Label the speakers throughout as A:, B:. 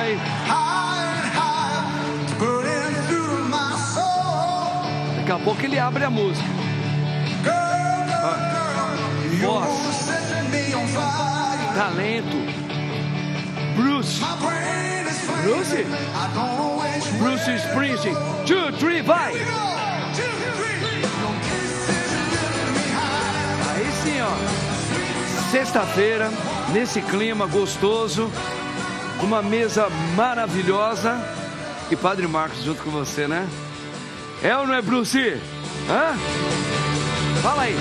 A: aí. Daqui a pouco ele abre a música. Voz, talento. Bruce Springsteen. 2, 3, vai. Aí sim, ó. Sexta-feira, nesse clima gostoso, uma mesa maravilhosa e Padre Marcos junto com você, né? É ou não é, Bruce? Hã? Fala aí.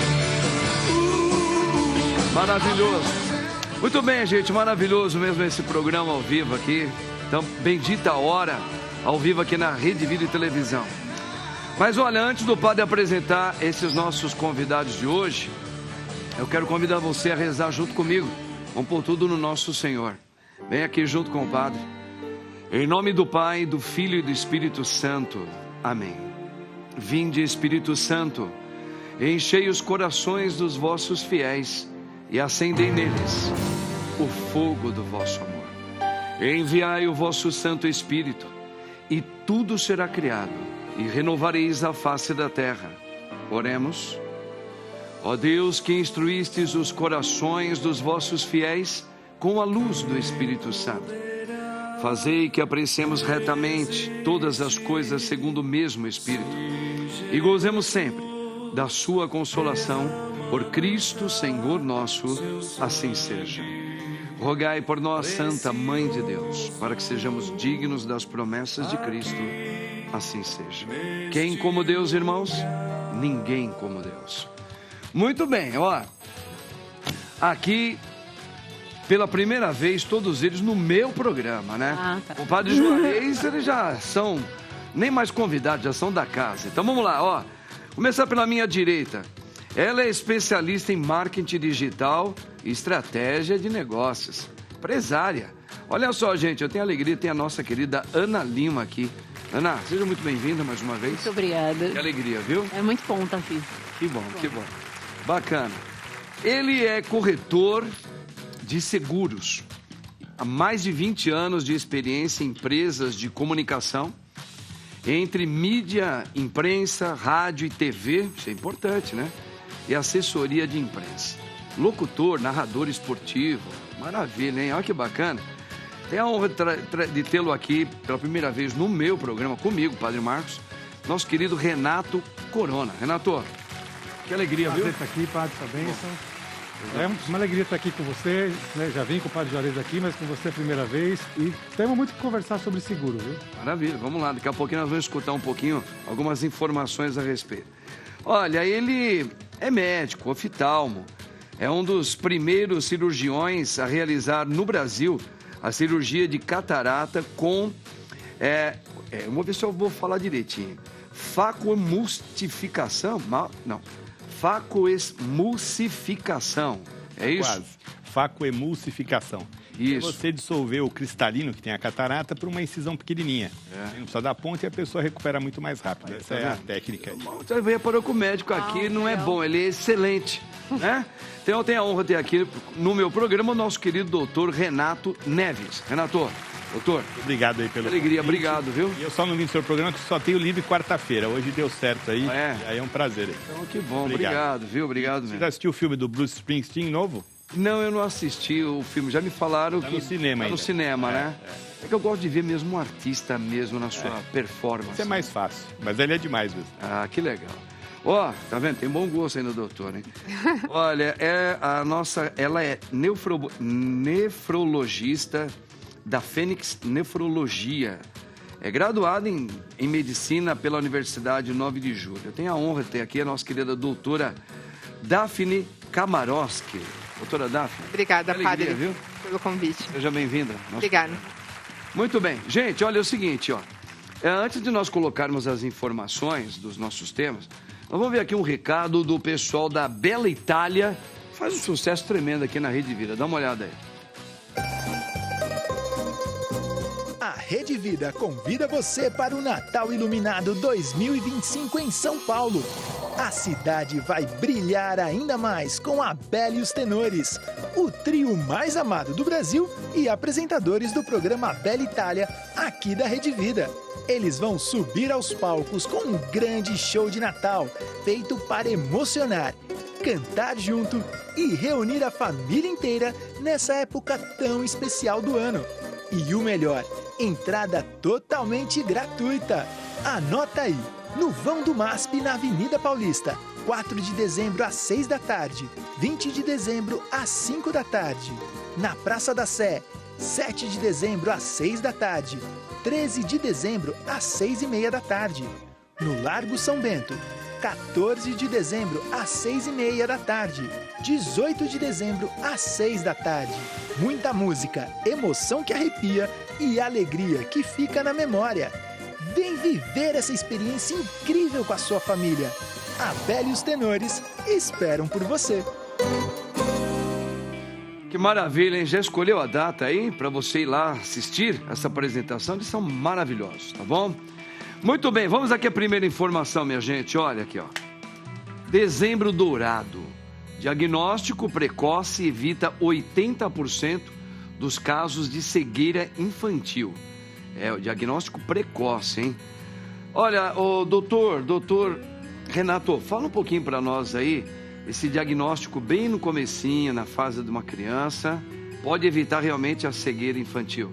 A: Maravilhoso. Muito bem, gente, maravilhoso mesmo esse programa ao vivo aqui. Então, bendita hora ao vivo aqui na Rede Vida e Televisão. Mas olha, antes do Padre apresentar esses nossos convidados de hoje, eu quero convidar você a rezar junto comigo. Vamos pôr tudo no nosso Senhor. Vem aqui junto com o Padre. Em nome do Pai, do Filho e do Espírito Santo. Amém. Vinde, Espírito Santo, enchei os corações dos vossos fiéis e acendei neles o fogo do vosso amor. Enviai o vosso Santo Espírito, e tudo será criado, e renovareis a face da terra. Oremos. Ó Deus, que instruístes os corações dos vossos fiéis com a luz do Espírito Santo, fazei que apreciemos retamente todas as coisas segundo o mesmo Espírito, e gozemos sempre da sua consolação, por Cristo Senhor nosso, assim seja. Rogai por nós, Santa Mãe de Deus, para que sejamos dignos das promessas de Cristo, assim seja. Quem como Deus, irmãos? Ninguém como Deus. Muito bem, ó. Aqui, pela primeira vez, todos eles no meu programa, né? Tá. O Padre Juarez, eles já são nem mais convidados, já são da casa. Então vamos lá, ó. Começar pela minha direita. Ela é especialista em marketing digital e estratégia de negócios. Empresária. Olha só, gente, eu tenho a alegria de ter a nossa querida Ana Lima aqui. Ana, seja muito bem-vinda mais uma vez.
B: Muito obrigada.
A: Que alegria, viu?
B: É muito bom estar aqui.
A: Que bom, que bom. Bacana. Ele é corretor de seguros. Há mais de 20 anos de experiência em empresas de comunicação, entre mídia, imprensa, rádio e TV, isso é importante, né? E assessoria de imprensa. Locutor, narrador esportivo, maravilha, hein? Olha que bacana. Tenho a honra de tê-lo aqui pela primeira vez no meu programa, comigo, Padre Marcos, nosso querido Renato Corona. Renato, que alegria, viu?
C: Prazer estar aqui, Padre, sua bênção. É uma alegria estar aqui com você, né? Já vim com o Padre Juarez aqui, mas com você é a primeira vez. E temos muito que conversar sobre seguro, viu?
A: Maravilha, vamos lá. Daqui a pouquinho nós vamos escutar um pouquinho, algumas informações a respeito. Olha, ele é médico, oftalmo. É um dos primeiros cirurgiões a realizar no Brasil a cirurgia de catarata com... vamos ver se eu vou falar direitinho. Facoemulsificação? Não. Facoemulsificação. É isso?
D: Quase. Facoemulsificação. Isso. É você dissolver o cristalino que tem a catarata por uma incisão pequenininha. Não precisa dar ponte e a pessoa recupera muito mais rápido. Essa é a técnica aí.
A: Você veio para o médico aqui, não é bom, ele é excelente, né? Então eu tenho a honra de ter aqui no meu programa o nosso querido doutor Renato Neves. Renato, doutor.
D: Obrigado aí pelo
A: alegria,
D: convite.
A: Obrigado, viu?
D: E eu só não vim no seu programa que só tenho livre quarta-feira. Hoje deu certo aí. Aí é um prazer aí.
A: Então que bom, obrigado viu? Obrigado mesmo.
D: Você já assistiu o filme do Bruce Springsteen novo?
A: Não, eu não assisti o filme. Já me falaram que...
D: no cinema
A: ainda. No cinema, né? É que eu gosto de ver mesmo um artista mesmo na sua performance.
D: Isso é mais fácil, mas ele é demais mesmo.
A: Ah, que legal. Ó, tá vendo? Tem bom gosto aí no doutor, hein? Olha, ela é nefrologista da Fênix Nefrologia. É graduada em medicina pela Universidade 9 de Julho. Eu tenho a honra de ter aqui a nossa querida doutora Daphne Kamarowski. Doutora Daphne.
E: Obrigada,
A: alegria,
E: Padre,
A: viu?
E: pelo convite.
A: Seja bem-vinda.
E: Obrigada.
A: Muito bem. Gente, olha, é o seguinte, ó. Antes de nós colocarmos as informações dos nossos temas, nós vamos ver aqui um recado do pessoal da Bela Itália. Faz um sucesso tremendo aqui na Rede Vida. Dá uma olhada aí.
F: A Rede Vida convida você para o Natal Iluminado 2025 em São Paulo. A cidade vai brilhar ainda mais com a Bela e os Tenores, o trio mais amado do Brasil e apresentadores do programa Bela Itália, aqui da Rede Vida. Eles vão subir aos palcos com um grande show de Natal, feito para emocionar, cantar junto e reunir a família inteira nessa época tão especial do ano. E o melhor, entrada totalmente gratuita. Anota aí, no vão do MASP na Avenida Paulista, 4 de dezembro às 6 da tarde, 20 de dezembro às 5 da tarde. Na Praça da Sé, 7 de dezembro às 6 da tarde, 13 de dezembro às 6h30 da tarde. No Largo São Bento, 14 de dezembro às 6h30 da tarde, 18 de dezembro às 6 da tarde. Muita música, emoção que arrepia e alegria que fica na memória. Vem viver essa experiência incrível com a sua família. A Bela e os Tenores esperam por você.
A: Que maravilha, hein? Já escolheu a data aí para você ir lá assistir essa apresentação? Eles são maravilhosos, tá bom? Muito bem, vamos aqui a primeira informação, minha gente. Olha aqui, ó. Dezembro Dourado. Diagnóstico precoce evita 80% dos casos de cegueira infantil. É, o diagnóstico precoce, hein? Olha, o doutor Renato, fala um pouquinho para nós aí, esse diagnóstico bem no comecinho, na fase de uma criança, pode evitar realmente a cegueira infantil.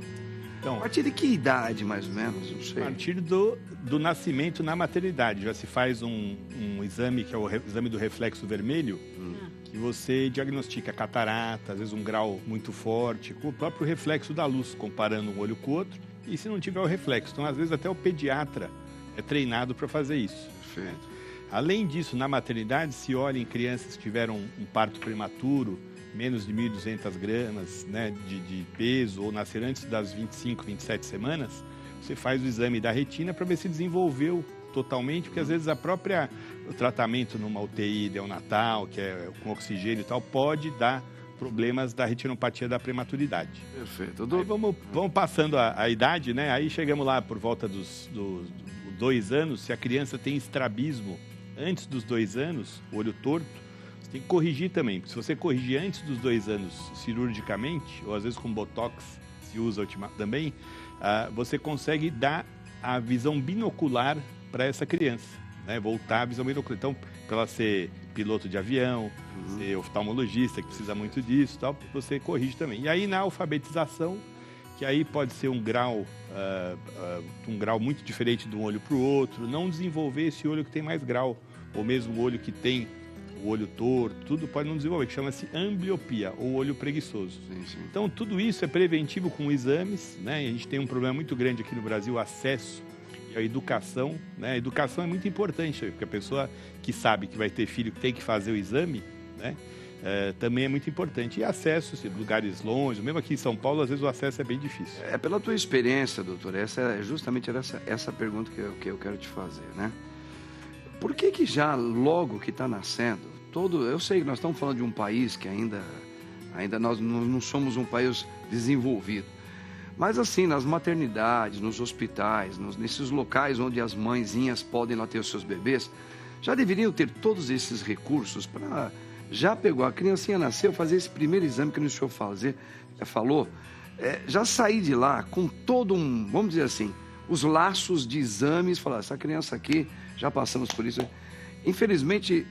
A: Então, a partir de que idade, mais ou menos? Não sei.
D: A partir do nascimento na maternidade. Já se faz um exame, que é o exame do reflexo vermelho, que você diagnostica catarata, às vezes um grau muito forte, com o próprio reflexo da luz, comparando um olho com o outro, e se não tiver o reflexo. Então, às vezes, até o pediatra é treinado para fazer isso.
A: Perfeito.
D: Além disso, na maternidade, se olha em crianças que tiveram um parto prematuro, menos de 1.200 gramas, né, de peso, ou nascer antes das 25, 27 semanas, você faz o exame da retina para ver se desenvolveu totalmente, porque às vezes o tratamento numa UTI neonatal, que é com oxigênio e tal, pode dar problemas da retinopatia da prematuridade.
A: Perfeito.
D: Aí vamos passando a idade, né? Aí chegamos lá por volta dos 2 anos, se a criança tem estrabismo antes dos 2 anos, olho torto, você tem que corrigir também, porque se você corrigir antes dos 2 anos cirurgicamente, ou às vezes com botox, se usa também, você consegue dar a visão binocular para essa criança, né? Voltar a visão binocular. Então, para ela ser piloto de avião, ser oftalmologista, que precisa muito disso, tal, você corrige também. E aí, na alfabetização, que aí pode ser um grau muito diferente de um olho para o outro, não desenvolver esse olho que tem mais grau, ou mesmo o olho que tem o olho torto, tudo pode não desenvolver, que chama-se ambliopia, ou olho preguiçoso. Sim. Então, tudo isso é preventivo com exames, né? E a gente tem um problema muito grande aqui no Brasil, o acesso e a educação, né? A educação é muito importante, porque a pessoa que sabe que vai ter filho, que tem que fazer o exame, né? Também é muito importante. E acesso, lugares longe, mesmo aqui em São Paulo, às vezes o acesso é bem difícil.
A: Pela tua experiência, doutor, justamente essa pergunta que eu quero te fazer, né? Por que já logo que está nascendo, eu sei que nós estamos falando de um país que ainda nós não somos um país desenvolvido, mas assim, nas maternidades, nos hospitais, nesses locais onde as mãezinhas podem lá ter os seus bebês, já deveriam ter todos esses recursos para... Já pegou, a criancinha nasceu, fazer esse primeiro exame que o senhor falou, já sair de lá com todo vamos dizer assim, os laços de exames, falar, essa criança aqui, já passamos por isso. Infelizmente,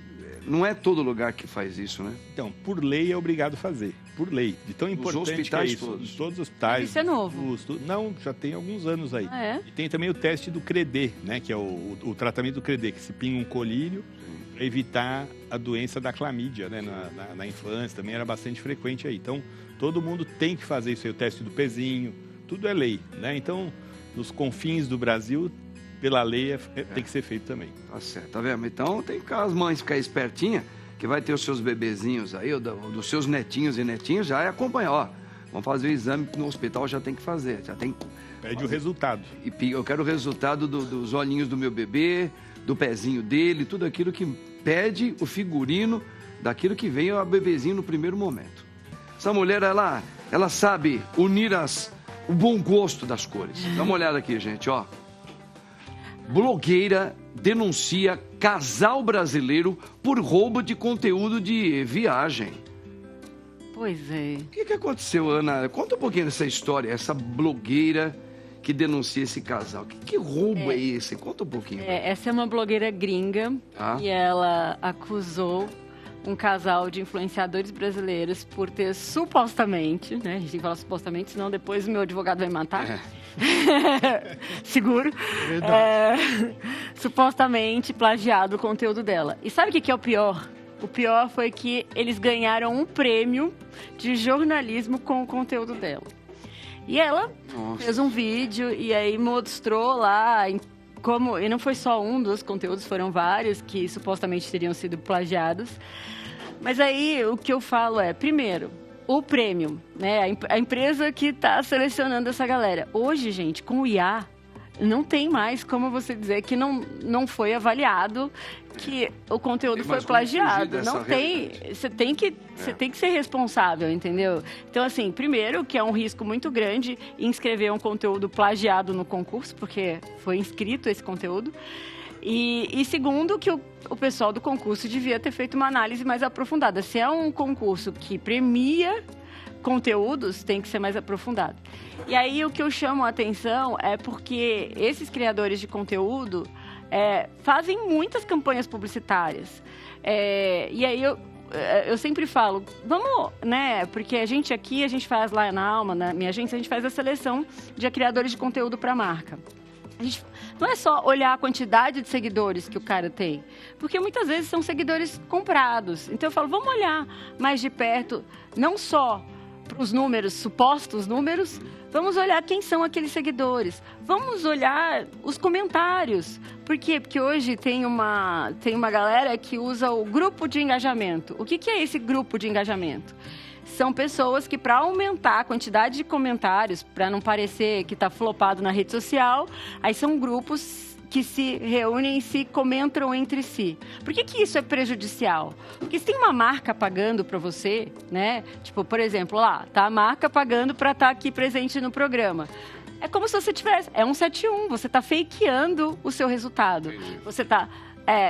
A: não é todo lugar que faz isso, né?
D: Então, por lei é obrigado a fazer, por lei. De tão importante
A: os hospitais
D: que é isso.
A: Todos.
D: Todos os hospitais.
B: Isso é novo?
D: Não, já tem alguns anos aí.
B: Ah, é?
D: E tem também o teste do CREDE, né? Que é o tratamento do CREDE, que se pinga um colírio para evitar a doença da clamídia, né? Na infância também era bastante frequente aí. Então, todo mundo tem que fazer isso aí, o teste do pezinho, tudo é lei, né? Então, nos confins do Brasil, pela lei, tem que ser feito também.
A: Tá certo, tá vendo? Então, tem que as mães ficarem espertinhas, que vai ter os seus bebezinhos aí, ou dos seus netinhos e netinhas, já é acompanhar, ó. Vamos fazer o exame que no hospital já tem que fazer, já tem...
D: Pede o resultado.
A: E eu quero o resultado dos olhinhos do meu bebê, do pezinho dele, tudo aquilo que pede o figurino daquilo que veio a bebezinho no primeiro momento. Essa mulher, ela sabe unir o bom gosto das cores. Dá uma olhada aqui, gente, ó. Blogueira denuncia casal brasileiro por roubo de conteúdo de viagem.
B: Pois é.
A: O que aconteceu, Ana? Conta um pouquinho dessa história, essa blogueira que denuncia esse casal. Que roubo é esse? Conta um pouquinho.
B: Essa é uma blogueira gringa e ela acusou um casal de influenciadores brasileiros por ter supostamente, né? A gente tem que falar supostamente, senão depois o meu advogado vai matar. Seguro. Supostamente plagiado o conteúdo dela. E sabe o que é o pior? O pior foi que eles ganharam um prêmio de jornalismo com o conteúdo dela. E ela fez um vídeo e aí mostrou lá como... E não foi só um dos conteúdos, foram vários que supostamente teriam sido plagiados. Mas aí o que eu falo é, primeiro, o prêmio, né? A empresa que está selecionando essa galera. Hoje, gente, com o IA, não tem mais como você dizer que não foi avaliado, que o conteúdo foi plagiado. Não tem. Você tem que ser responsável, entendeu? Então, assim, primeiro, que é um risco muito grande inscrever um conteúdo plagiado no concurso, porque foi inscrito esse conteúdo. E segundo, que o pessoal do concurso devia ter feito uma análise mais aprofundada. Se é um concurso que premia conteúdos, tem que ser mais aprofundado. E aí o que eu chamo a atenção é porque esses criadores de conteúdo fazem muitas campanhas publicitárias. E aí eu sempre falo, vamos, né? Porque a gente faz lá na Alma, na minha agência, a gente faz a seleção de criadores de conteúdo para a marca. A gente não é só olhar a quantidade de seguidores que o cara tem, porque muitas vezes são seguidores comprados. Então eu falo, vamos olhar mais de perto, não só para os números, supostos números, vamos olhar quem são aqueles seguidores. Vamos olhar os comentários. Por quê? Porque hoje tem uma galera que usa o grupo de engajamento. O que é esse grupo de engajamento? São pessoas que, para aumentar a quantidade de comentários, para não parecer que está flopado na rede social, aí são grupos que se reúnem e se comentam entre si. Por que isso é prejudicial? Porque se tem uma marca pagando para você, né? Tipo, por exemplo, lá, tá a marca pagando para estar aqui presente no programa. É como se você tivesse... É 171, você está fakeando o seu resultado. Você está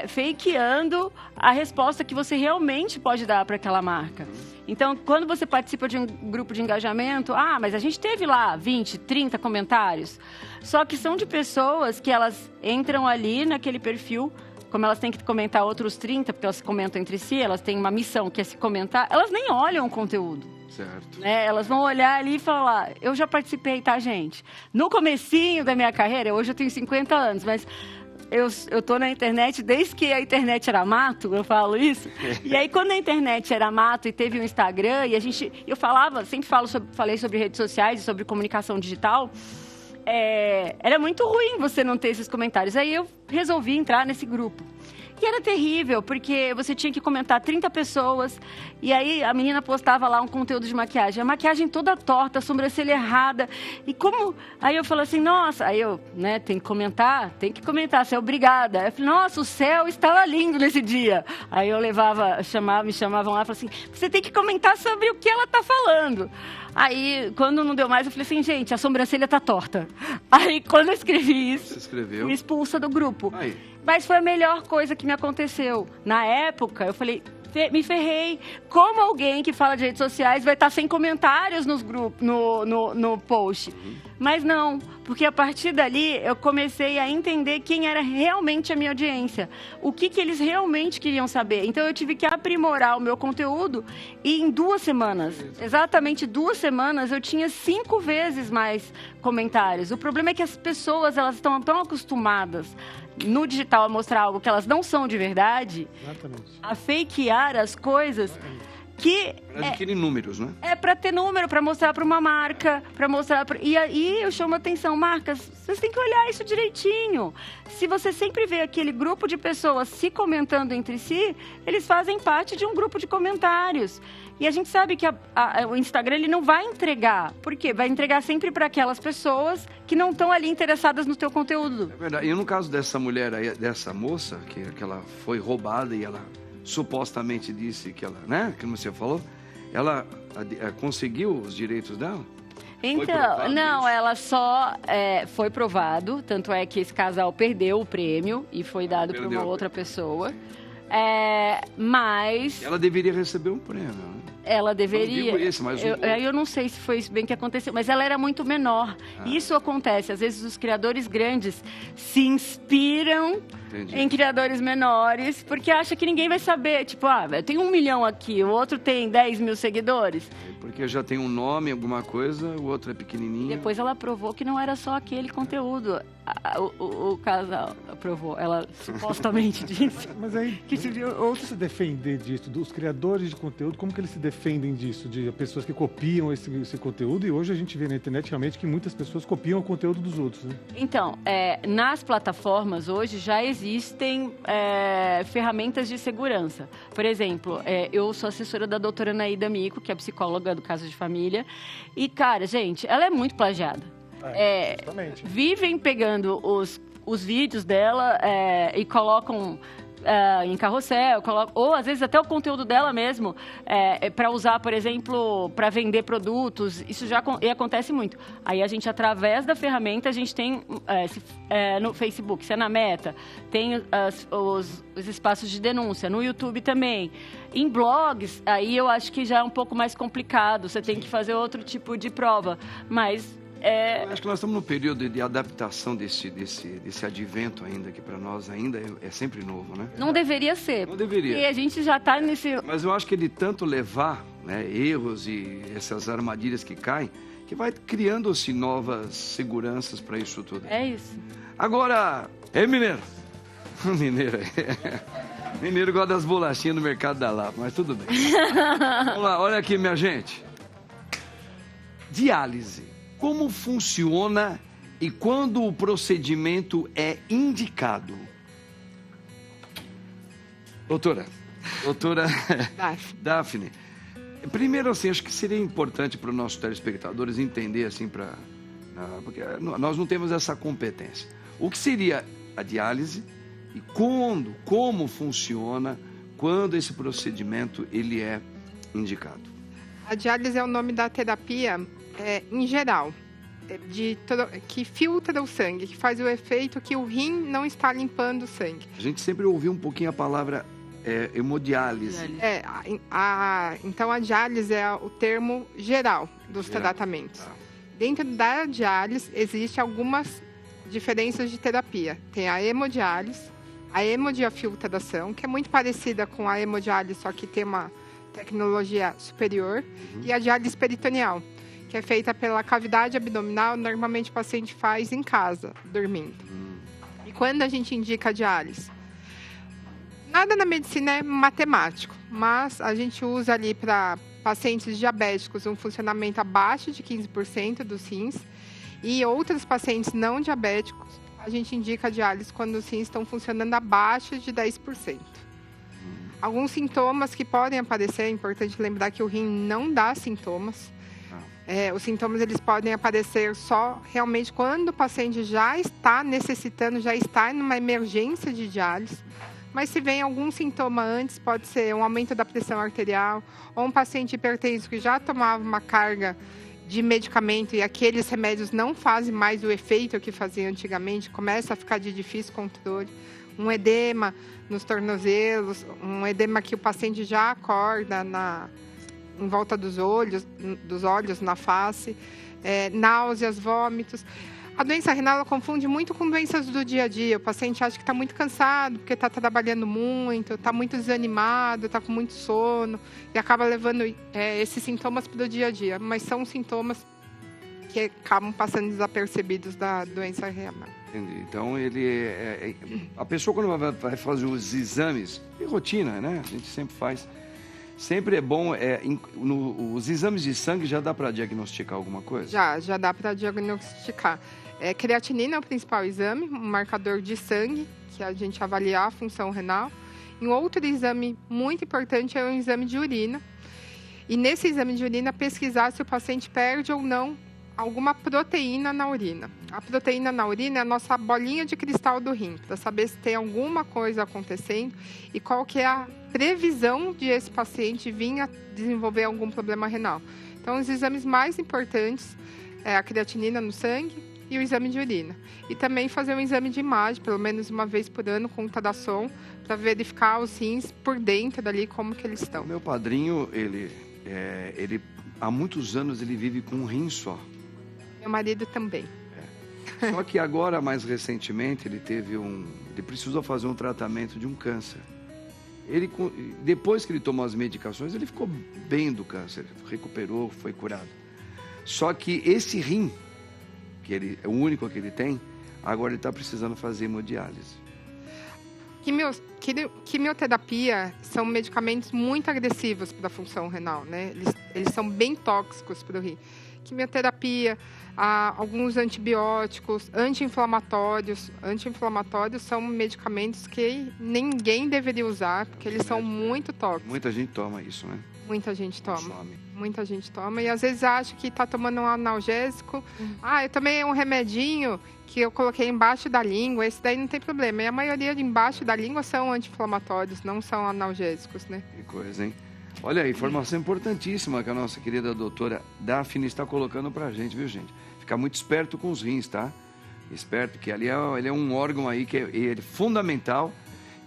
B: fakeando a resposta que você realmente pode dar para aquela marca. Então, quando você participa de um grupo de engajamento, mas a gente teve lá 20, 30 comentários. Só que são de pessoas que elas entram ali naquele perfil, como elas têm que comentar outros 30, porque elas se comentam entre si, elas têm uma missão que é se comentar, elas nem olham o conteúdo.
A: Certo.
B: Né? Elas vão olhar ali e falar, eu já participei, tá, gente? No comecinho da minha carreira, hoje eu tenho 50 anos, mas... Eu tô na internet desde que a internet era mato, eu falo isso. E aí, quando a internet era mato e teve o Instagram, e eu falei sobre redes sociais e sobre comunicação digital, era muito ruim você não ter esses comentários. Aí eu resolvi entrar nesse grupo. E era terrível, porque você tinha que comentar 30 pessoas, e aí a menina postava lá um conteúdo de maquiagem. A maquiagem toda torta, a sobrancelha errada. E como... Aí eu falei assim, nossa... Aí eu, né, tem que comentar, você é obrigada. Aí eu falei, nossa, o céu estava lindo nesse dia. Aí eu me chamavam lá e falavam assim, você tem que comentar sobre o que ela está falando. Aí, quando não deu mais, eu falei assim, gente, a sobrancelha tá torta. Aí, quando eu escrevi isso, fui expulsa do grupo. Aí. Mas foi a melhor coisa que me aconteceu. Na época, eu falei, me ferrei. Como alguém que fala de redes sociais vai estar sem comentários nos grupos, no post? Mas não, porque a partir dali eu comecei a entender quem era realmente a minha audiência. O que eles realmente queriam saber. Então eu tive que aprimorar o meu conteúdo e em 2 semanas, exatamente 2 semanas, eu tinha 5 vezes mais comentários. O problema é que as pessoas, elas estão tão acostumadas no digital a mostrar algo que elas não são de verdade, a fakear as coisas, que
A: adquirir números, né?
B: É para ter número, para mostrar para uma marca, para mostrar... E aí eu chamo a atenção, marcas, vocês têm que olhar isso direitinho. Se você sempre vê aquele grupo de pessoas se comentando entre si, eles fazem parte de um grupo de comentários. E a gente sabe que o Instagram ele não vai entregar. Por quê? Vai entregar sempre para aquelas pessoas que não estão ali interessadas no teu conteúdo.
A: É verdade. E no caso dessa mulher aí, dessa moça, que ela foi roubada e ela supostamente disse que ela, né? Como você falou, ela conseguiu os direitos dela?
B: Então,
A: provado
B: não,
A: isso?
B: ela só foi provado, tanto é que esse casal perdeu o prêmio e foi dado para
A: perdeu.
B: uma outra pessoa. Mas
A: Ela deveria receber um prêmio, né?
B: ela deveria.
A: Eu não digo esse, mas
B: eu não sei se foi isso bem que aconteceu, mas ela era muito menor. Isso acontece. Às vezes os criadores grandes se inspiram
A: Entendi.
B: em criadores menores, porque acha que ninguém vai saber. Tipo, eu tenho 1 milhão aqui, o outro tem 10 mil seguidores.
A: Porque já tem um nome, alguma coisa, o outro é pequenininho.
B: Depois ela provou que não era só aquele conteúdo. O casal provou. Ela supostamente disse
C: Mas aí,
B: que se viu
C: como
B: outros.
C: se defender disso, dos criadores de conteúdo, como que eles se defendem disso? De pessoas que copiam esse conteúdo, e hoje a gente vê na internet realmente que muitas pessoas copiam o conteúdo dos outros, né?
B: Então, nas plataformas hoje já existem ferramentas de segurança. Por exemplo, eu sou assessora da doutora Naída Mico, que é psicóloga do Caso de Família. E, cara, gente, ela é muito plagiada.
C: Justamente.
B: Vivem pegando os vídeos dela e colocam em carrossel, ou às vezes até o conteúdo dela mesmo, para usar, por exemplo, para vender produtos. Isso já acontece muito. Aí a gente, através da ferramenta, a gente tem no Facebook, se é na Meta, tem os espaços de denúncia, no YouTube também. Em blogs, aí eu acho que já é um pouco mais complicado, você tem que fazer outro tipo de prova, mas...
A: Eu acho que nós estamos no período de adaptação desse advento ainda, que para nós ainda é sempre novo, né?
B: Não deveria ser.
A: Não deveria.
B: E a gente já está nesse...
A: Mas eu acho que ele tanto levar, né, erros e essas armadilhas que caem, que vai criando-se novas seguranças para isso tudo.
B: É isso.
A: Agora, mineiro? Mineiro gosta das bolachinhas no mercado da Lapa, mas tudo bem. Vamos lá, olha aqui, minha gente. Diálise. Como funciona e quando o procedimento é indicado? Doutora Daphne, primeiro, assim, acho que seria importante para os nossos telespectadores entender, assim, porque nós não temos essa competência. O que seria a diálise e como funciona quando esse procedimento ele é indicado?
E: A diálise é o nome da terapia em geral, que filtra o sangue, que faz o efeito que o rim não está limpando o sangue.
A: A gente sempre ouviu um pouquinho a palavra hemodiálise.
E: Então a diálise é o termo geral dos tratamentos.
A: Tá.
E: Dentro da diálise existem algumas diferenças de terapia. Tem a hemodiálise, a hemodiafiltração, que é muito parecida com a hemodiálise, só que tem uma tecnologia superior, e a diálise peritoneal, que é feita pela cavidade abdominal, normalmente o paciente faz em casa, dormindo. E quando a gente indica a diálise? Nada na medicina é matemático, mas a gente usa ali para pacientes diabéticos um funcionamento abaixo de 15% dos rins, e outros pacientes não diabéticos, a gente indica a diálise quando os rins estão funcionando abaixo de 10%. Alguns sintomas que podem aparecer, é importante lembrar que o rim não dá sintomas. Os sintomas eles podem aparecer só realmente quando o paciente já está necessitando, já está numa emergência de diálise. Mas se vem algum sintoma antes, pode ser um aumento da pressão arterial, ou um paciente hipertenso que já tomava uma carga de medicamento e aqueles remédios não fazem mais o efeito que faziam antigamente, começa a ficar de difícil controle. Um edema nos tornozelos, um edema que o paciente já acorda em volta dos olhos, na face, náuseas, vômitos. A doença renal ela confunde muito com doenças do dia a dia. O paciente acha que está muito cansado, porque está trabalhando muito, está muito desanimado, está com muito sono, e acaba levando esses sintomas para o dia a dia. Mas são sintomas que acabam passando desapercebidos da doença renal.
A: Entendi. Então, a pessoa, quando vai fazer os exames, de rotina, né? A gente sempre faz. Sempre é bom, os exames de sangue já dá para diagnosticar alguma coisa?
E: Já dá para diagnosticar. Creatinina é o principal exame, um marcador de sangue, que a gente avalia a função renal. E um outro exame muito importante é o exame de urina. E nesse exame de urina, pesquisar se o paciente perde ou não alguma proteína na urina. A proteína na urina é a nossa bolinha de cristal do rim, para saber se tem alguma coisa acontecendo e qual que é a previsão de esse paciente vir a desenvolver algum problema renal. Então, os exames mais importantes a creatinina no sangue e o exame de urina. E também fazer um exame de imagem, pelo menos uma vez por ano, com ultrassom, para verificar os rins por dentro dali, como que eles estão.
A: O meu padrinho, ele há muitos anos, ele vive com um rim só.
E: Meu marido também.
A: Só que agora, mais recentemente, ele precisou fazer um tratamento de um câncer. Depois que ele tomou as medicações, ele ficou bem do câncer, recuperou, foi curado. Só que esse rim, que é o único que ele tem, agora ele está precisando fazer hemodiálise.
E: Quimioterapia são medicamentos muito agressivos para a função renal, né? Eles são bem tóxicos para o rim. Quimioterapia, alguns antibióticos, anti-inflamatórios. Anti-inflamatórios são medicamentos que ninguém deveria usar, porque eles são muito tóxicos.
A: Muita gente toma isso, né?
E: Muita gente toma.
A: Consome.
E: Muita gente toma. E às vezes acha que está tomando um analgésico. Eu tomei um remedinho que eu coloquei embaixo da língua. Esse daí não tem problema. E a maioria de embaixo da língua são anti-inflamatórios, não são analgésicos, né?
A: Que coisa, hein? Olha, informação importantíssima que a nossa querida doutora Daphne está colocando pra gente, viu, gente? Ficar muito esperto com os rins, tá? Esperto, porque ali ele é um órgão aí que ele é fundamental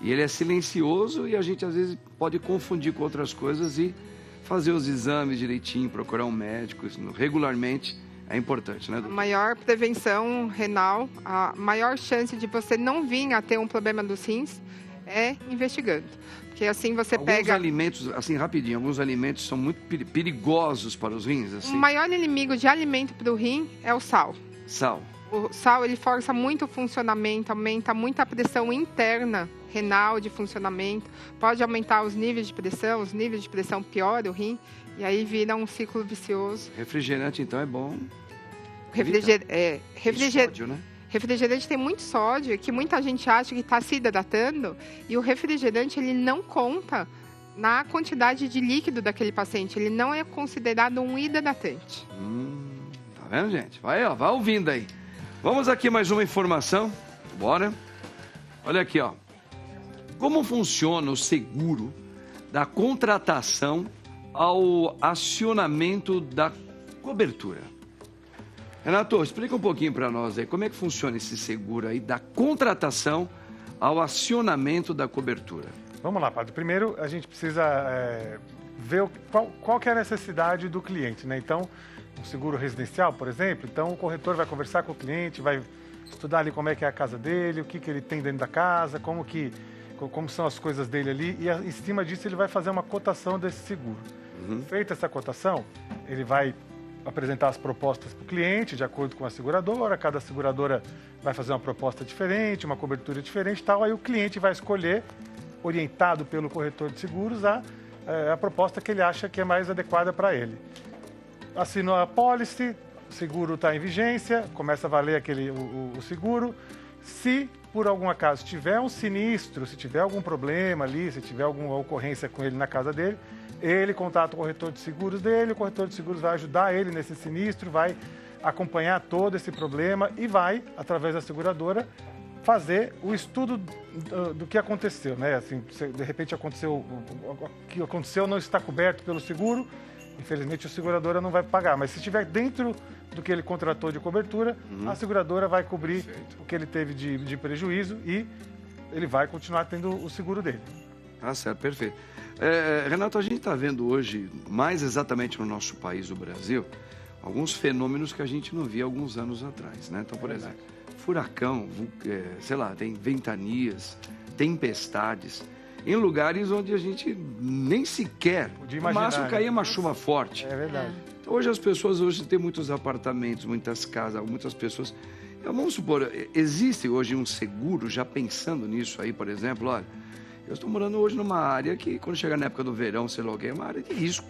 A: e ele é silencioso e a gente às vezes pode confundir com outras coisas e fazer os exames direitinho, procurar um médico regularmente é importante, né, doutor?
E: A maior prevenção renal, a maior chance de você não vir a ter um problema dos rins é investigando. Porque assim você
A: alguns
E: pega...
A: alimentos, assim, rapidinho, alguns alimentos são muito perigosos para os rins, assim.
E: O maior inimigo de alimento para o rim é o sal.
A: Sal.
E: O sal, ele força muito o funcionamento, aumenta muito a pressão interna renal de funcionamento, pode aumentar os níveis de pressão piora o rim, e aí vira um ciclo vicioso.
A: Refrigerante, então, é bom.
E: Refrigerante,
A: né?
E: Refrigerante tem muito sódio, que muita gente acha que está se hidratando, e o refrigerante ele não conta na quantidade de líquido daquele paciente, ele não é considerado um hidratante.
A: Tá vendo, gente? Vai ouvindo aí. Vamos aqui mais uma informação, bora. Olha aqui, ó. Como funciona o seguro da contratação ao acionamento da cobertura? Renato, explica um pouquinho para nós aí, como é que funciona esse seguro aí da contratação ao acionamento da cobertura?
C: Vamos lá, padre. Primeiro, a gente precisa ver qual que é a necessidade do cliente, né? Então, um seguro residencial, por exemplo, então o corretor vai conversar com o cliente, vai estudar ali como é que é a casa dele, o que ele tem dentro da casa, como são as coisas dele ali, e em cima disso ele vai fazer uma cotação desse seguro. Feita essa cotação, ele vai apresentar as propostas para o cliente, de acordo com a seguradora, cada seguradora vai fazer uma proposta diferente, uma cobertura diferente e tal, aí o cliente vai escolher, orientado pelo corretor de seguros, a proposta que ele acha que é mais adequada para ele. Assinou a pólice, o seguro está em vigência, começa a valer o seguro. Se, por algum acaso, tiver um sinistro, se tiver algum problema ali, se tiver alguma ocorrência com ele na casa dele, ele contata o corretor de seguros dele, o corretor de seguros vai ajudar ele nesse sinistro, vai acompanhar todo esse problema e vai, através da seguradora, fazer o estudo do que aconteceu, né? Assim, se de repente o que aconteceu não está coberto pelo seguro, infelizmente a seguradora não vai pagar, mas se estiver dentro do que ele contratou de cobertura, a seguradora vai cobrir o que ele teve de prejuízo e ele vai continuar tendo o seguro dele.
A: Tá certo, perfeito. Renato, a gente está vendo hoje, mais exatamente no nosso país, o Brasil, alguns fenômenos que a gente não via alguns anos atrás, né? Então, por exemplo, furacão, tem ventanias, tempestades, em lugares onde a gente nem sequer, no máximo caía uma chuva forte.
C: É verdade.
A: Então, hoje as pessoas têm muitos apartamentos, muitas casas, muitas pessoas... Vamos supor, existe hoje um seguro, já pensando nisso aí, por exemplo, olha, eu estou morando hoje numa área que, quando chegar na época do verão, sei lá o que, é uma área de risco.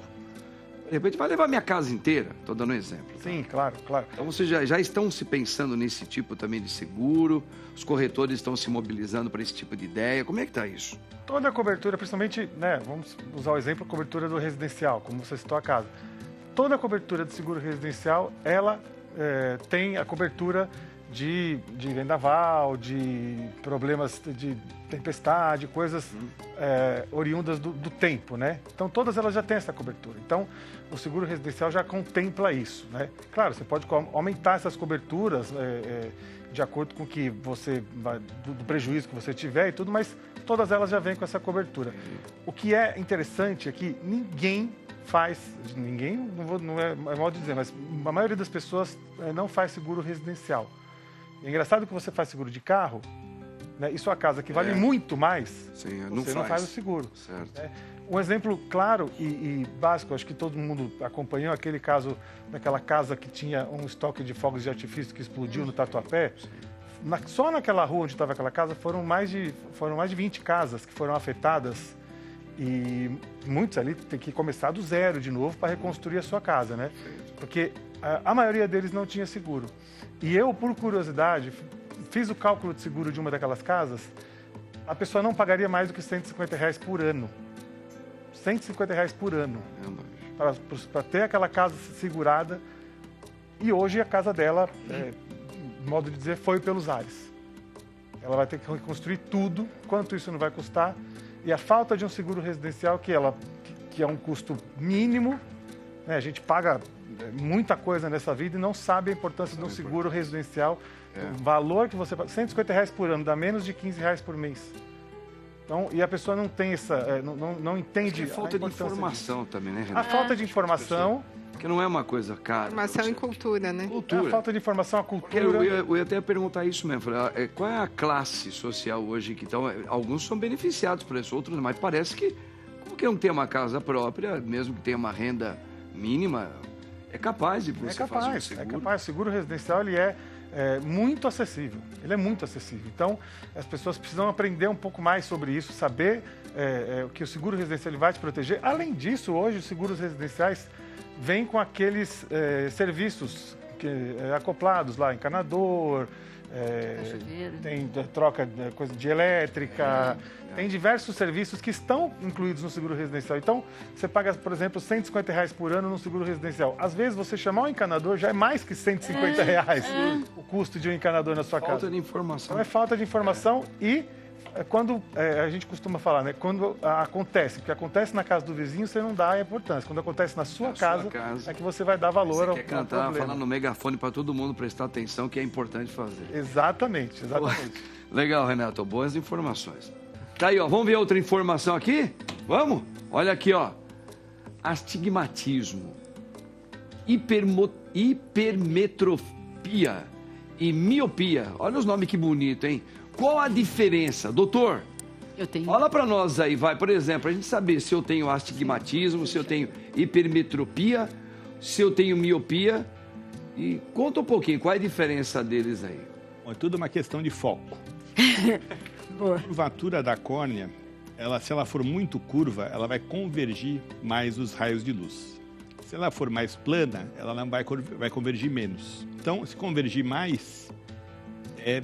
A: De repente vai levar minha casa inteira, estou dando um exemplo. Tá?
C: Sim, claro.
A: Então vocês já estão se pensando nesse tipo também de seguro, os corretores estão se mobilizando para esse tipo de ideia, como é que está isso?
C: Toda a cobertura, principalmente, né, vamos usar o exemplo, cobertura do residencial, como você citou a casa. Toda a cobertura de seguro residencial, ela tem a cobertura de vendaval, de problemas de tempestade, coisas oriundas do tempo, né? Então, todas elas já têm essa cobertura. Então, o seguro residencial já contempla isso, né? Claro, você pode aumentar essas coberturas de acordo com que você do prejuízo que você tiver e tudo, mas todas elas já vêm com essa cobertura. O que é interessante é que ninguém, não é mal de dizer, mas a maioria das pessoas não faz seguro residencial. É engraçado que você faz seguro de carro, né, e sua casa, que vale muito mais, você não faz o seguro.
A: Certo.
C: Né? Um exemplo claro e básico, acho que todo mundo acompanhou aquele caso daquela casa que tinha um estoque de fogos de artifício que explodiu no Tatuapé. Só naquela rua onde estava aquela casa foram mais de 20 casas que foram afetadas. E muitos ali têm que começar do zero de novo para reconstruir a sua casa, né? Porque a maioria deles não tinha seguro. E eu, por curiosidade, fiz o cálculo de seguro de uma daquelas casas, a pessoa não pagaria mais do que R$150 por ano. R$150 por ano. Para ter aquela casa segurada. E hoje a casa dela, modo de dizer, foi pelos ares. Ela vai ter que reconstruir tudo, quanto isso não vai custar. E a falta de um seguro residencial, que é um custo mínimo, né? A gente paga muita coisa nessa vida e não sabe a importância de um seguro residencial. O valor que você paga, R$150 por ano, dá menos de R$15 por mês. Então, e a pessoa não tem não entende.
A: É falta de informação também, né, Renato?
C: A falta de informação.
A: Porque não é uma coisa cara.
E: Informação e cultura, né?
C: A falta de informação, a cultura.
A: Eu ia até perguntar isso mesmo. Qual é a classe social hoje que estão... Alguns são beneficiados por isso, outros, mas parece que, como que não tem uma casa própria, mesmo que tenha uma renda mínima, é capaz de você fazer um seguro.
C: É capaz. O seguro residencial, ele é muito acessível. Ele é muito acessível. Então, as pessoas precisam aprender um pouco mais sobre isso, saber que o seguro residencial ele vai te proteger. Além disso, hoje, os seguros residenciais vêm com aqueles serviços acoplados lá, encanador, tem troca coisa de elétrica, tem diversos serviços que estão incluídos no seguro residencial. Então, você paga, por exemplo, R$150 por ano no seguro residencial. Às vezes, você chamar um encanador já é mais que R$150 o custo de um encanador na sua casa.
A: Falta de informação.
C: Então, é falta de informação e quando a gente costuma falar, né? Quando acontece, porque acontece na casa do vizinho, você não dá a importância. Quando acontece na sua casa, é que você vai dar valor ao problema.
A: Você quer cantar, falar no megafone para todo mundo prestar atenção, que é importante fazer.
C: Exatamente.
A: Legal, Renato. Boas informações. Tá aí, ó. Vamos ver outra informação aqui? Vamos? Olha aqui, ó. Astigmatismo, hipermetropia e miopia. Olha os nomes que bonito, hein? Qual a diferença? Doutor,
B: eu tenho.
A: Fala para nós aí, vai. Por exemplo, a gente saber se eu tenho astigmatismo, se eu tenho hipermetropia, se eu tenho miopia. E conta um pouquinho, qual é a diferença deles aí?
D: Bom, é tudo uma questão de foco. A curvatura da córnea, se ela for muito curva, ela vai convergir mais os raios de luz. Se ela for mais plana, ela não vai convergir menos. Então, se convergir mais, é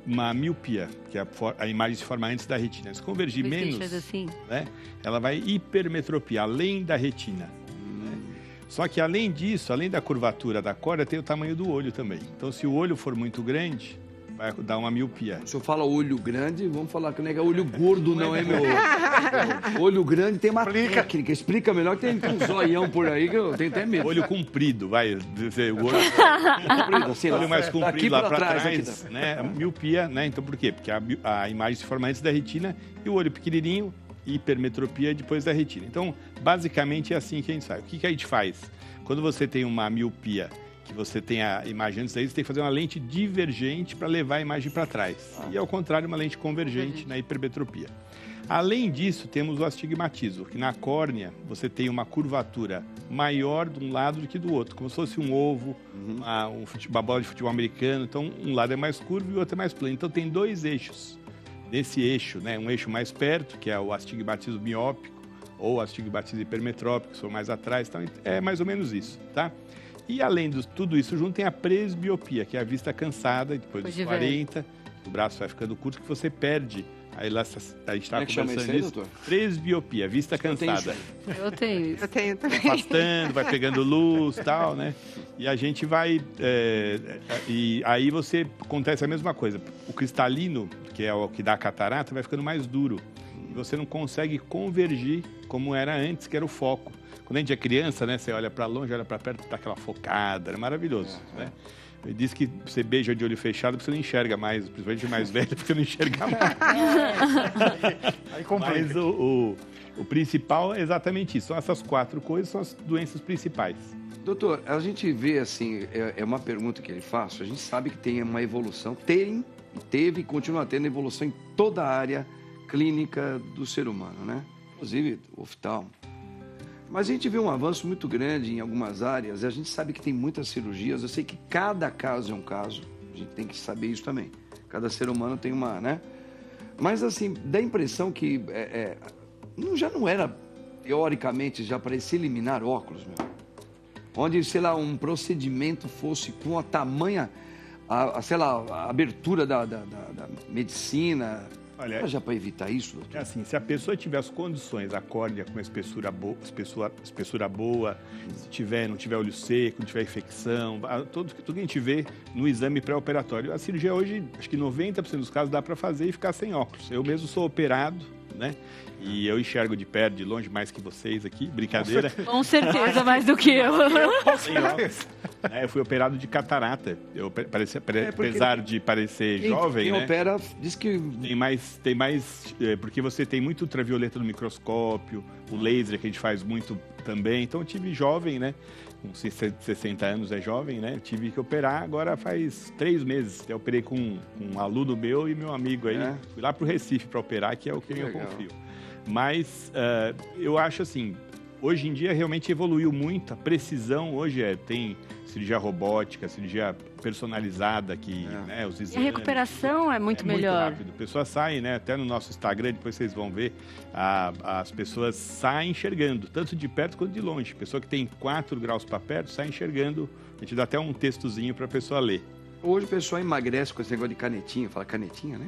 D: uma miopia, que a imagem se forma antes da retina. Se convergir menos,
B: assim,
D: né, ela vai hipermetropia, além da retina. Né? Só que, além disso, além da curvatura da córnea, tem o tamanho do olho também. Então, se o olho for muito grande, vai dar uma miopia.
A: Se eu falo olho grande, vamos falar que não é olho gordo, não é, meu? Olho grande tem uma técnica. Explica melhor, que tem um zoião por aí que eu tenho até medo.
D: Olho comprido, vai dizer, o olho
A: assim,
D: olho mais comprido lá para trás,
A: aqui,
D: né? Miopia, né? Então por quê? Porque a imagem se forma antes da retina e o olho pequenininho, hipermetropia depois da retina. Então, basicamente é assim que a gente faz. O que a gente faz? Quando você tem uma miopia, que você tem a imagem antes daí, você tem que fazer uma lente divergente para levar a imagem para trás. E, ao contrário, uma lente convergente na hipermetropia. Além disso, temos o astigmatismo, que na córnea você tem uma curvatura maior de um lado do que do outro, como se fosse um ovo, uma bola de futebol americano. Então, um lado é mais curvo e o outro é mais plano. Então, tem dois eixos. Nesse eixo, né, um eixo mais perto, que é o astigmatismo miópico, ou astigmatismo hipermetrópico, que são mais atrás. Então, é mais ou menos isso, tá? E, além de tudo isso junto, tem a presbiopia, que é a vista cansada, depois dos 40, o braço vai ficando curto, que você perde Aí lá a gente estava
A: Como é que chama
D: conversando
A: isso aí,
D: nisso.
A: doutor?
D: Presbiopia, vista cansada.
B: Eu tenho isso.
E: Eu tenho também.
D: Afastando, vai pegando luz e tal, né? E a gente vai... e aí acontece a mesma coisa. O cristalino, que é o que dá a catarata, vai ficando mais duro. E você não consegue convergir como era antes, que era o foco. Quando a gente é criança, né? Você olha para longe, olha para perto, tá aquela focada, é maravilhoso, né? Ele diz que você beija de olho fechado porque você não enxerga mais, principalmente mais velho, porque você não enxerga mais.
C: Aí complica.
D: Mas o principal é exatamente isso. São essas 4 coisas, são as doenças principais.
A: Doutor, a gente vê assim, é uma pergunta que ele faz, a gente sabe que tem uma evolução, teve e continua tendo evolução em toda a área clínica do ser humano, né? Inclusive o oftalmo. Mas a gente vê um avanço muito grande em algumas áreas, e a gente sabe que tem muitas cirurgias, eu sei que cada caso é um caso, a gente tem que saber isso também. Cada ser humano tem uma, né? Mas assim, dá a impressão que já não era, teoricamente, já para se eliminar óculos, meu. Onde, sei lá, um procedimento fosse com a tamanha, sei lá, a abertura da medicina.
D: Olha,
A: já para evitar isso, doutor?
D: É assim, se a pessoa tiver as condições, a córnea com uma espessura boa, se não tiver olho seco, não tiver infecção, tudo que a gente vê no exame pré-operatório. A cirurgia hoje, acho que 90% dos casos dá para fazer e ficar sem óculos. Eu mesmo sou operado, né? E eu enxergo de perto, de longe, mais que vocês aqui. Brincadeira.
B: Com certeza, mais do que eu.
D: Sem óculos. Eu fui operado de catarata. Apesar de parecer jovem,
A: quem
D: né?
A: opera diz que...
D: Tem mais porque você tem muito ultravioleta no microscópio, o laser que a gente faz muito também. Então eu tive jovem, né? Com 60 anos é jovem, né? Eu tive que operar agora faz 3 meses. Eu operei com um aluno meu e meu amigo aí. Fui lá pro Recife para operar, que é o que eu confio. Mas eu acho assim, hoje em dia realmente evoluiu muito, a precisão hoje tem cirurgia robótica, cirurgia personalizada, que né, os exames...
B: E a recuperação é muito melhor.
D: Muito rápido. A pessoa sai, né, até no nosso Instagram, depois vocês vão ver, as pessoas saem enxergando, tanto de perto quanto de longe. Pessoa que tem 4 graus para perto, sai enxergando, a gente dá até um textozinho para a pessoa ler.
A: Hoje o pessoal emagrece com esse negócio de canetinha, fala canetinha, né?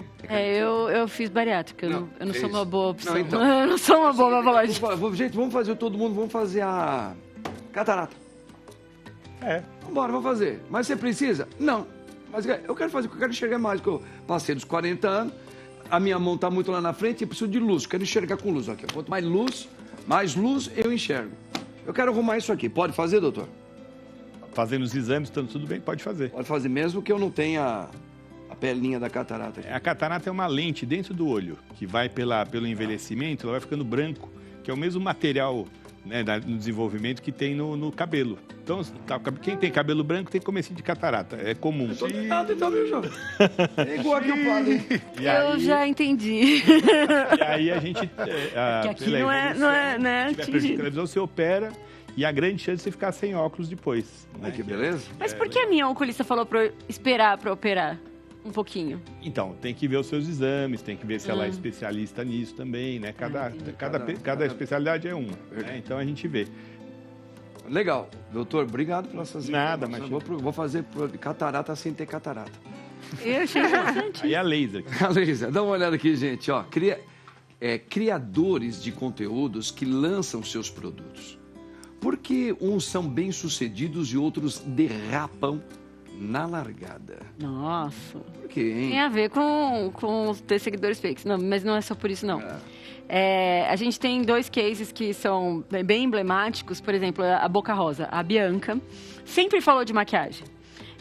B: Eu fiz bariátrica, eu não sou uma boa opção.
A: Não, então,
B: eu não sou uma boa pra falar
A: gente, vamos fazer todo mundo, vamos fazer a catarata. Vambora, vamos fazer. Mas você precisa? Não. Mas eu quero fazer, porque eu quero enxergar mais, porque eu passei dos 40 anos, a minha mão está muito lá na frente e preciso de luz, quero enxergar com luz. Aqui. Quanto mais luz eu enxergo. Eu quero arrumar isso aqui. Pode fazer, doutor?
D: Fazendo os exames, tudo bem, pode fazer.
A: Pode fazer, mesmo que eu não tenha a pelinha da catarata aqui.
D: A catarata é uma lente dentro do olho, que vai pelo envelhecimento, ela vai ficando branco, que é o mesmo material, né, no desenvolvimento que tem no cabelo. Então, quem tem cabelo branco tem comecinho de catarata, é comum.
A: Eu tô ligado, então, meu jovem. É igual aqui eu falo, hein?
B: Eu já entendi.
D: E aí a gente...
B: que aqui não é
D: Se tiver prejuízo na visão, você opera... E a grande chance de você ficar sem óculos depois. Né?
A: Que beleza.
B: Mas por que a minha oculista falou pra eu esperar pra operar um pouquinho?
D: Então, tem que ver os seus exames, tem que ver se ela é especialista nisso também, né? Cada especialidade é uma. Né? Então a gente vê.
A: Legal. Doutor, obrigado pelas suas
D: Nada,
A: informações. Vou fazer catarata sem ter catarata.
B: Eu achei interessante.
D: Aí é a laser.
A: A laser. Dá uma olhada aqui, gente. Ó, criadores de conteúdos que lançam seus produtos. Por que uns são bem-sucedidos e outros derrapam na largada?
B: Nossa.
A: Por quê, hein?
B: Tem a ver com ter seguidores fakes. Não, mas não é só por isso, não. A gente tem 2 cases que são bem emblemáticos. Por exemplo, a Boca Rosa, a Bianca, sempre falou de maquiagem.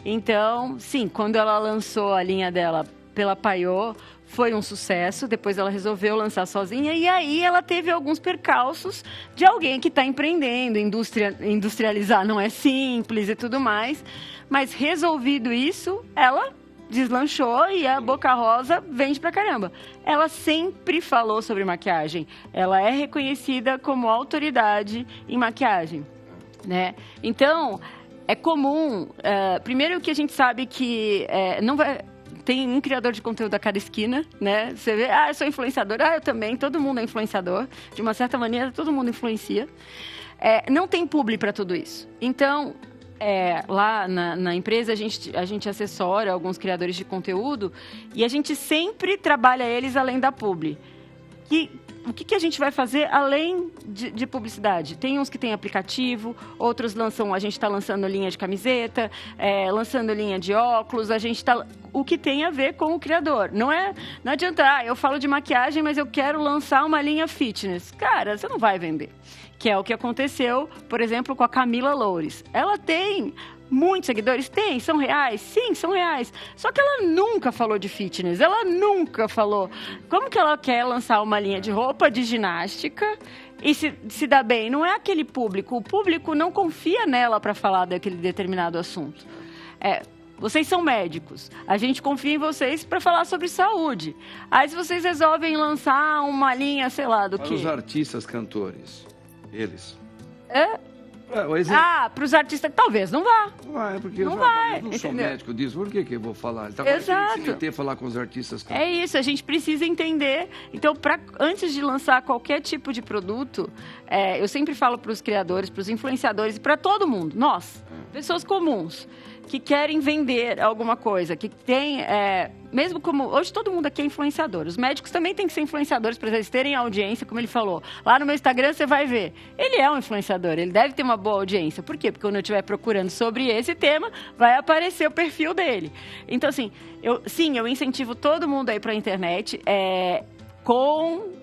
B: Então, sim, quando ela lançou a linha dela pela Paiô, foi um sucesso, depois ela resolveu lançar sozinha e aí ela teve alguns percalços de alguém que está empreendendo, industrializar não é simples e tudo mais, mas resolvido isso, ela deslanchou e a Boca Rosa vende pra caramba. Ela sempre falou sobre maquiagem, ela é reconhecida como autoridade em maquiagem, né? Então, é comum, primeiro que a gente sabe que não vai... Tem um criador de conteúdo a cada esquina, né? Você vê, eu sou influenciador, eu também, todo mundo é influenciador. De uma certa maneira, todo mundo influencia. Não tem publi para tudo isso. Então, lá na empresa, a gente assessora alguns criadores de conteúdo e a gente sempre trabalha eles além da publi. O que a gente vai fazer além de publicidade? Tem uns que tem aplicativo, outros a gente está lançando linha de camiseta, lançando linha de óculos, o que tem a ver com o criador. Não adianta, eu falo de maquiagem, mas eu quero lançar uma linha fitness. Cara, você não vai vender. Que é o que aconteceu, por exemplo, com a Camila Loures. Ela tem muitos seguidores? Tem. São reais? Sim, são reais. Só que ela nunca falou de fitness. Ela nunca falou. Como que ela quer lançar uma linha de roupa de ginástica e se dá bem? Não é aquele público. O público não confia nela para falar daquele determinado assunto. Vocês são médicos. A gente confia em vocês para falar sobre saúde. Aí se vocês resolvem lançar uma linha, sei lá, do quê?
A: Os artistas cantores. Eles.
B: Para os artistas, talvez não vá.
A: Não vai, porque
B: não
A: vai. Eu não sou médico disso, por que eu vou falar? Ele tá
B: Exato.
A: Se falar com os artistas cantores.
B: É isso, a gente precisa entender. Então, antes de lançar qualquer tipo de produto, eu sempre falo para os criadores, para os influenciadores e para todo mundo, nós, pessoas comuns, que querem vender alguma coisa, que tem, mesmo como, hoje todo mundo aqui é influenciador, os médicos também têm que ser influenciadores para eles terem audiência, como ele falou. Lá no meu Instagram você vai ver, ele é um influenciador, ele deve ter uma boa audiência. Por quê? Porque quando eu estiver procurando sobre esse tema, vai aparecer o perfil dele. Então, assim, eu incentivo todo mundo aí para a internet, com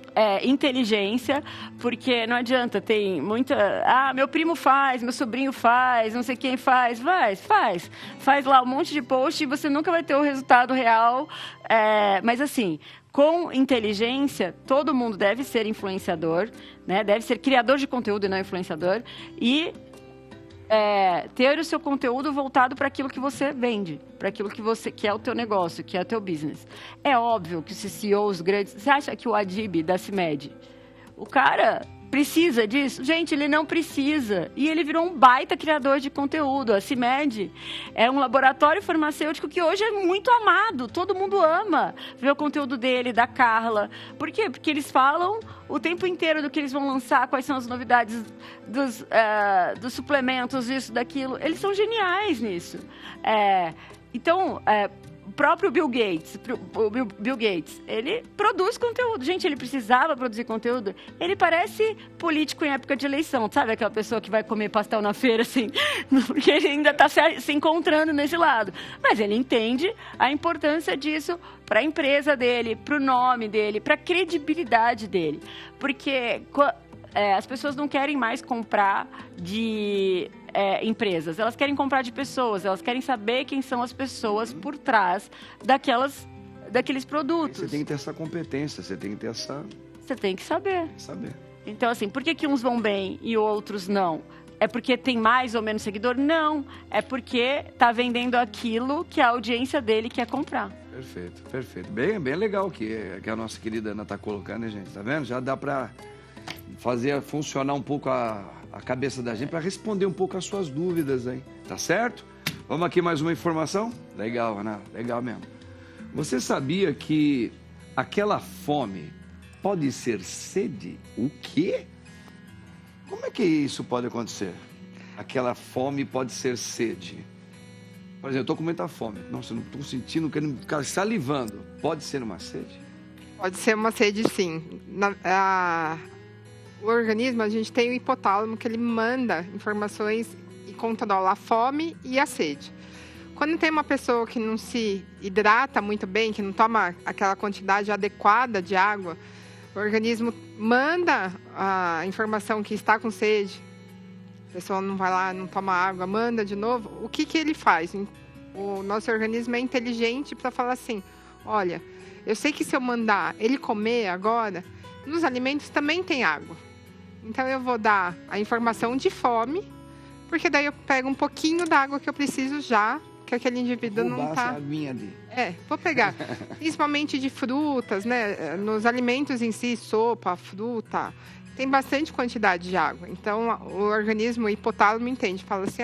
B: inteligência, porque não adianta, tem muita... meu primo faz, meu sobrinho faz, não sei quem faz. Faz lá um monte de post e você nunca vai ter o resultado real. Mas assim, com inteligência, todo mundo deve ser influenciador, né? Deve ser criador de conteúdo e não influenciador. E ter o seu conteúdo voltado para aquilo que você vende, para aquilo que é o teu negócio, que é o teu business. É óbvio que os CEOs grandes... Você acha que o Adib da CIMED, o cara precisa disso? Gente, ele não precisa. E ele virou um baita criador de conteúdo. A CIMED é um laboratório farmacêutico que hoje é muito amado. Todo mundo ama ver o conteúdo dele, da Carla. Por quê? Porque eles falam o tempo inteiro do que eles vão lançar, quais são as novidades dos suplementos, isso, daquilo. Eles são geniais nisso. Então, o próprio Bill Gates, ele produz conteúdo. Gente, ele precisava produzir conteúdo. Ele parece político em época de eleição, sabe? Aquela pessoa que vai comer pastel na feira, assim, porque ele ainda está se encontrando nesse lado. Mas ele entende a importância disso para a empresa dele, para o nome dele, para a credibilidade dele. Porque as pessoas não querem mais comprar de... empresas, elas querem comprar de pessoas, elas querem saber quem são as pessoas por trás daqueles produtos.
A: Você tem que ter essa competência, você tem que ter essa...
B: Você tem que saber. Então, assim, por que uns vão bem e outros não? É porque tem mais ou menos seguidor? Não. É porque tá vendendo aquilo que a audiência dele quer comprar.
A: Perfeito. Bem legal que a nossa querida Ana tá colocando, né, gente? Tá vendo? Já dá para fazer funcionar um pouco a cabeça da gente para responder um pouco as suas dúvidas aí, tá certo? Vamos aqui mais uma informação? Legal, Ana, legal mesmo. Você sabia que aquela fome pode ser sede? O quê? Como é que isso pode acontecer? Aquela fome pode ser sede. Por exemplo, eu tô com muita fome. Nossa, eu não tô sentindo, querendo ficar salivando. Pode ser uma sede?
E: Pode ser uma sede, sim. O organismo, a gente tem o hipotálamo, que ele manda informações e controla a fome e a sede. Quando tem uma pessoa que não se hidrata muito bem, que não toma aquela quantidade adequada de água, o organismo manda a informação que está com sede. A pessoa não vai lá, não toma água, manda de novo. O que ele faz? O nosso organismo é inteligente para falar assim, olha, eu sei que se eu mandar ele comer agora, nos alimentos também tem água. Então, eu vou dar a informação de fome, porque daí eu pego um pouquinho da água que eu preciso já, que aquele indivíduo não está... vou pegar. Principalmente de frutas, né? Nos alimentos em si, sopa, fruta, tem bastante quantidade de água. Então, o organismo, o hipotálamo entende, fala assim,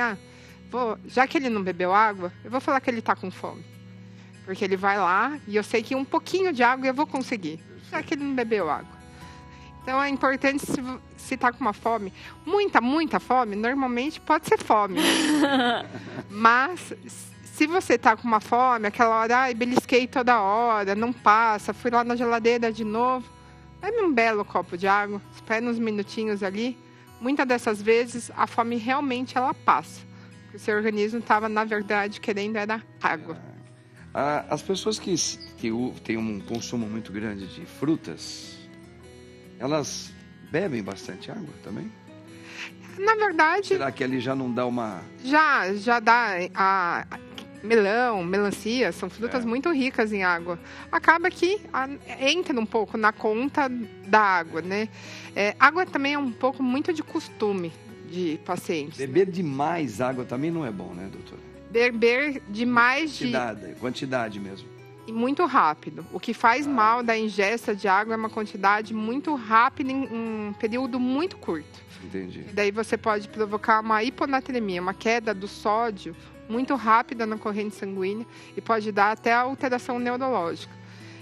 E: já que ele não bebeu água, eu vou falar que ele está com fome. Porque ele vai lá e eu sei que um pouquinho de água eu vou conseguir, já que ele não bebeu água. Então é importante, se está com uma fome, muita fome, normalmente pode ser fome. Mas se você está com uma fome, aquela hora, belisquei toda hora, não passa, fui lá na geladeira de novo, bebe um belo copo de água, espera uns minutinhos ali. Muitas dessas vezes a fome realmente ela passa. Porque o seu organismo estava, na verdade, querendo era água.
A: As pessoas que têm um consumo muito grande de frutas, elas bebem bastante água também?
E: Na verdade...
A: Será que ali já não dá uma...
E: Já dá. Melão, melancia, são frutas muito ricas em água. Acaba que entra um pouco na conta da água, né? Água também é um pouco muito de costume de pacientes.
A: Beber demais água também não é bom, né, doutora?
E: Beber demais
A: Quantidade mesmo.
E: E muito rápido. O que faz mal da ingesta de água é uma quantidade muito rápida em um período muito curto.
A: Entendi.
E: E daí você pode provocar uma hiponatremia, uma queda do sódio muito rápida na corrente sanguínea e pode dar até alteração neurológica.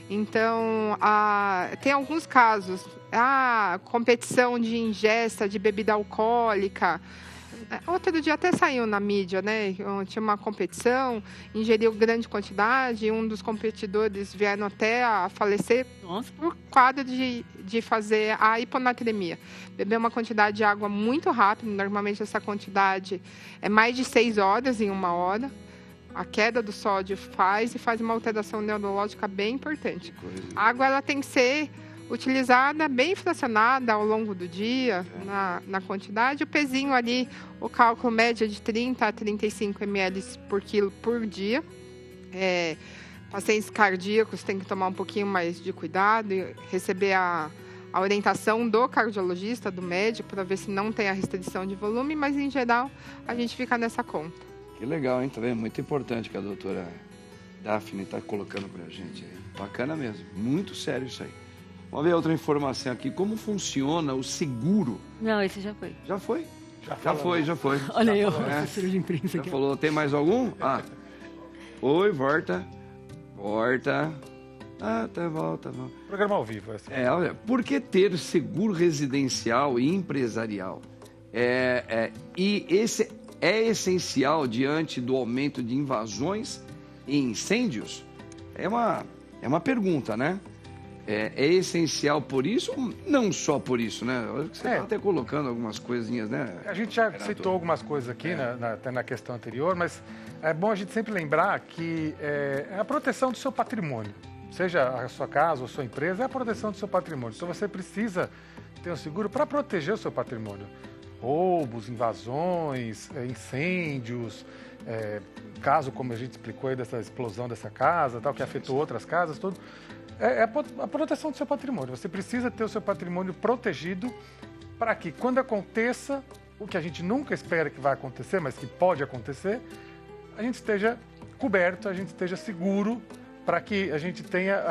E: Então, tem alguns casos, competição de ingesta de bebida alcoólica. Outro dia até saiu na mídia, né? Tinha uma competição, ingeriu grande quantidade, e um dos competidores vieram até a falecer por quadro de fazer a hiponatremia. Beber uma quantidade de água muito rápido, normalmente essa quantidade é mais de 6 horas em 1 hora. A queda do sódio faz uma alteração neurológica bem importante. A água ela tem que ser utilizada bem fracionada ao longo do dia, na quantidade. O pezinho ali, o cálculo médio de 30 a 35 ml por quilo por dia. Pacientes cardíacos têm que tomar um pouquinho mais de cuidado e receber a orientação do cardiologista, do médico, para ver se não tem a restrição de volume, mas em geral a gente fica nessa conta.
A: Que legal, hein? Tá vendo? Muito importante que a doutora Daphne está colocando pra gente aí. Bacana mesmo, muito sério isso aí. Vamos ver outra informação aqui. Como funciona o seguro?
B: Não, esse já foi.
A: Já foi? Já foi.
B: Olha eu, assessora de imprensa aqui.
A: Já falou. Tem mais algum? Oi, volta. Volta.
C: Programa ao vivo.
A: Olha, por que ter seguro residencial e empresarial? E esse é essencial diante do aumento de invasões e incêndios? É uma pergunta, né? É essencial por isso ou não só por isso, né? Você está até colocando algumas coisinhas, né?
C: A gente já citou algumas coisas aqui, até na questão anterior, mas é bom a gente sempre lembrar que é a proteção do seu patrimônio. Seja a sua casa ou a sua empresa, é a proteção do seu patrimônio. Então você precisa ter um seguro para proteger o seu patrimônio. Roubos, invasões, incêndios, caso, como a gente explicou aí, dessa explosão dessa casa, tal, que afetou outras casas, tudo. É a proteção do seu patrimônio. Você precisa ter o seu patrimônio protegido para que, quando aconteça o que a gente nunca espera que vai acontecer, mas que pode acontecer, a gente esteja coberto, a gente esteja seguro, para que a gente tenha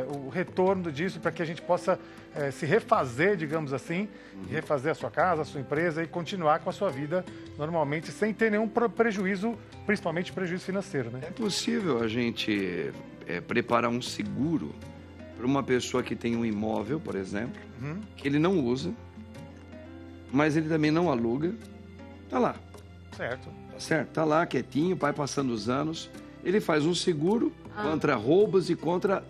C: o retorno disso, para que a gente possa se refazer, digamos assim, refazer a sua casa, a sua empresa e continuar com a sua vida normalmente, sem ter nenhum prejuízo, principalmente prejuízo financeiro, né?
A: É possível a gente preparar um seguro para uma pessoa que tem um imóvel, por exemplo, que ele não usa, mas ele também não aluga, tá lá.
C: Certo.
A: Tá certo? Tá lá, quietinho, vai passando os anos, ele faz um seguro contra roubos e contra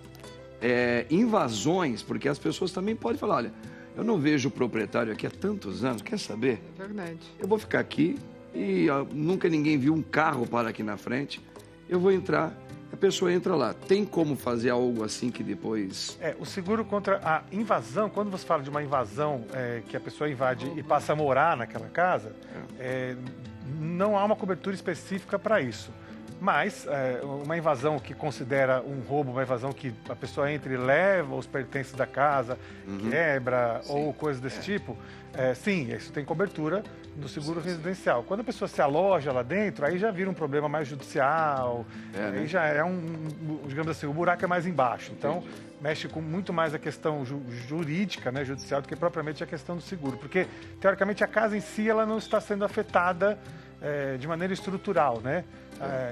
A: invasões, porque as pessoas também podem falar, olha, eu não vejo o proprietário aqui há tantos anos, quer saber?
E: É verdade.
A: Eu vou ficar aqui e nunca ninguém viu um carro parar aqui na frente, eu vou entrar, a pessoa entra lá. Tem como fazer algo assim que depois...
C: O seguro contra a invasão, quando você fala de uma invasão que a pessoa invade e passa a morar naquela casa, não há uma cobertura específica para isso. Mas uma invasão que considera um roubo, uma invasão que a pessoa entra e leva os pertences da casa, quebra ou coisas desse tipo, sim, isso tem cobertura, do seguro residencial. Quando a pessoa se aloja lá dentro, aí já vira um problema mais judicial, aí já é digamos assim, o buraco é mais embaixo. Então, mexe com muito mais a questão jurídica, né, judicial, do que propriamente a questão do seguro. Porque, teoricamente, a casa em si ela não está sendo afetada de maneira estrutural, né?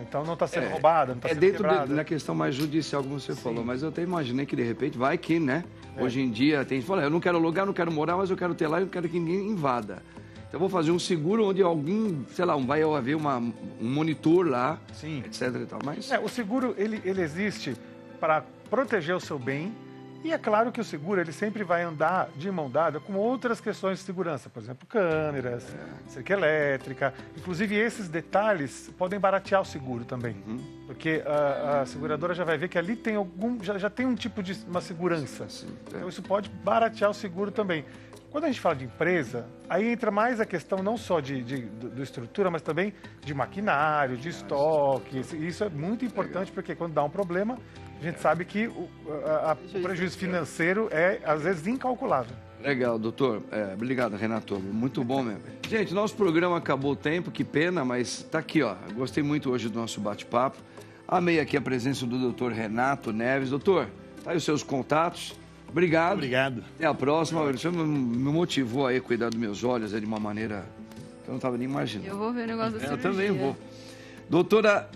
C: Então não está sendo roubada, não está sendo quebrada.
A: Da questão mais judicial, como você falou, mas eu até imaginei que de repente vai que, né? Hoje em dia tem gente que fala, eu não quero alugar, não quero morar, mas eu quero ter lá e eu quero que ninguém invada. Então eu vou fazer um seguro onde alguém, sei lá, vai haver um monitor lá, etc e tal. Mas...
C: o seguro, ele existe para proteger o seu bem. E é claro que o seguro ele sempre vai andar de mão dada com outras questões de segurança, por exemplo, câmeras, cerca elétrica. Inclusive, esses detalhes podem baratear o seguro também, porque a seguradora já vai ver que ali tem já tem um tipo de uma segurança. Então, isso pode baratear o seguro também. Quando a gente fala de empresa, aí entra mais a questão não só do estrutura, mas também de maquinário, de estoque. Isso é muito importante, porque quando dá um problema, a gente sabe que o prejuízo financeiro é, às vezes, incalculável.
A: Legal, doutor. Obrigado, Renato. Muito bom mesmo. Gente, nosso programa acabou o tempo, que pena, mas tá aqui, ó. Gostei muito hoje do nosso bate-papo. Amei aqui a presença do doutor Renato Neves. Doutor, tá aí os seus contatos. Obrigado.
D: Obrigado.
A: Até a próxima. Você me motivou aí a cuidar dos meus olhos de uma maneira que eu não estava nem imaginando.
B: Eu vou ver o negócio da cirurgia.
A: Eu também vou. Doutora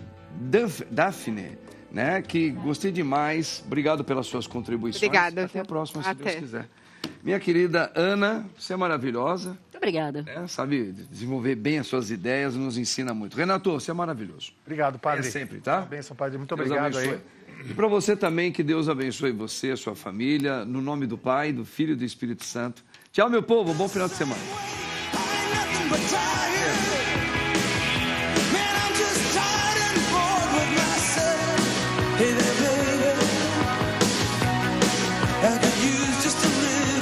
A: Daphne, né? Que gostei demais. Obrigado pelas suas contribuições.
E: Obrigada.
A: Até a próxima, se Deus quiser. Minha querida Ana, você é maravilhosa.
B: Muito obrigada.
A: Sabe desenvolver bem as suas ideias, nos ensina muito. Renato, você é maravilhoso.
C: Obrigado, padre.
A: Sempre, tá?
C: Bênção, padre. Muito
A: Deus
C: obrigado
A: abençoe.
C: aí.
A: E para você também, que Deus abençoe você, a sua família, no nome do Pai, do Filho e do Espírito Santo. Tchau, meu povo. Bom final de semana.
G: Hey there, baby, I could use